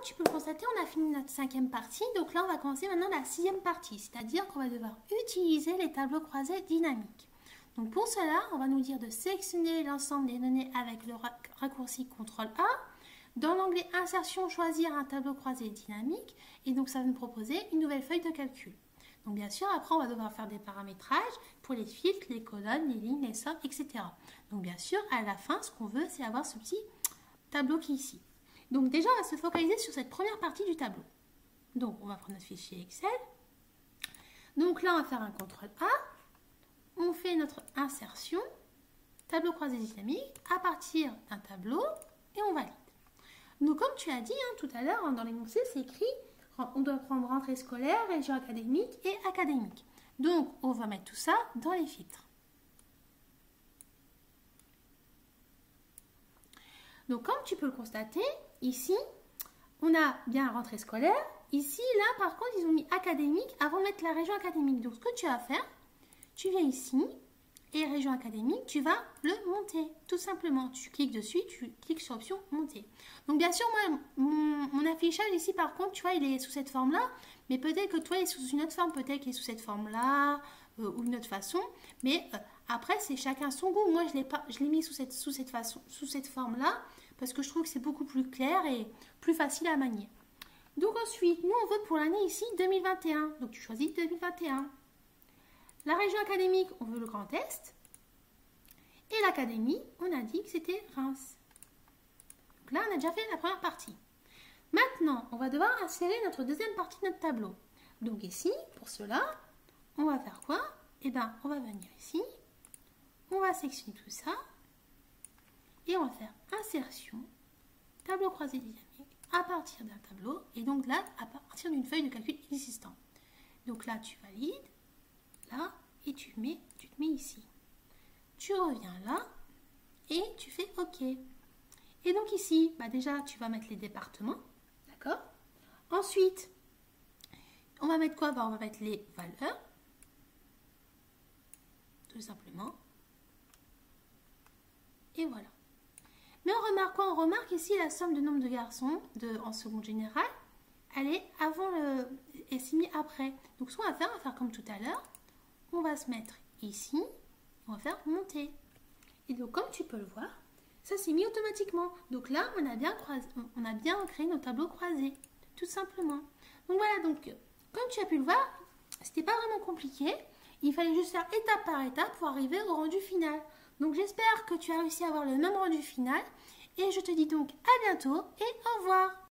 tu peux le constater, on a fini notre 5e partie. Donc là, on va commencer maintenant la 6e partie. C'est-à-dire qu'on va devoir utiliser les tableaux croisés dynamiques. Donc pour cela, on va nous dire de sélectionner l'ensemble des données avec le raccourci CTRL-A. Dans l'onglet Insertion, choisir un tableau croisé dynamique. Et donc ça va nous proposer une nouvelle feuille de calcul. Donc bien sûr, après on va devoir faire des paramétrages pour les filtres, les colonnes, les lignes, les sommes, etc. Donc bien sûr, à la fin, ce qu'on veut, c'est avoir ce petit tableau qui est ici. Donc déjà, on va se focaliser sur cette première partie du tableau. Donc on va prendre notre fichier Excel. Donc là, on va faire un CTRL-A. On fait notre insertion, tableau croisé dynamique, à partir d'un tableau, et on valide. Donc comme tu as dit tout à l'heure, dans l'énoncé, c'est écrit, on doit prendre rentrée scolaire, région académique et académique. Donc on va mettre tout ça dans les filtres. Donc comme tu peux le constater, ici, on a bien rentrée scolaire. Ici, là, par contre, ils ont mis académique avant de mettre la région académique. Donc ce que tu vas faire, tu viens ici, et région académique, tu vas le monter, tout simplement. Tu cliques dessus, tu cliques sur l'option monter. Donc bien sûr, moi, mon affichage ici, par contre, tu vois, il est sous cette forme-là, mais peut-être que toi, il est sous une autre forme, peut-être qu'il est sous cette forme-là, ou une autre façon, mais après, c'est chacun son goût. Moi, je l'ai mis sous cette forme-là, parce que je trouve que c'est beaucoup plus clair et plus facile à manier. Donc ensuite, nous, on veut pour l'année ici 2021. Donc tu choisis 2021. La région académique, on veut le Grand Est. Et l'académie, on a dit que c'était Reims. Donc là, on a déjà fait la première partie. Maintenant, on va devoir insérer notre deuxième partie de notre tableau. Donc ici, pour cela, on va faire quoi? Eh bien, on va venir ici. On va sélectionner tout ça. Et on va faire insertion, tableau croisé dynamique, à partir d'un tableau. Et donc là, à partir d'une feuille de calcul existante. Donc là, tu valides. Là, et tu te mets ici. Tu reviens là et tu fais OK. Et donc ici, déjà, tu vas mettre les départements. D'accord? Ensuite, on va mettre quoi? On va mettre les valeurs. Tout simplement. Et voilà. Mais on remarque quoi? On remarque ici la somme de nombre de garçons en seconde générale. Elle est avant et c'est mis après. Donc ce qu'on va faire comme tout à l'heure. On va se mettre ici, on va faire monter. Et donc comme tu peux le voir, ça s'est mis automatiquement. Donc là, on a bien créé nos tableaux croisés, tout simplement. Donc voilà, donc comme tu as pu le voir, c'était pas vraiment compliqué. Il fallait juste faire étape par étape pour arriver au rendu final. Donc j'espère que tu as réussi à avoir le même rendu final. Et je te dis donc à bientôt et au revoir.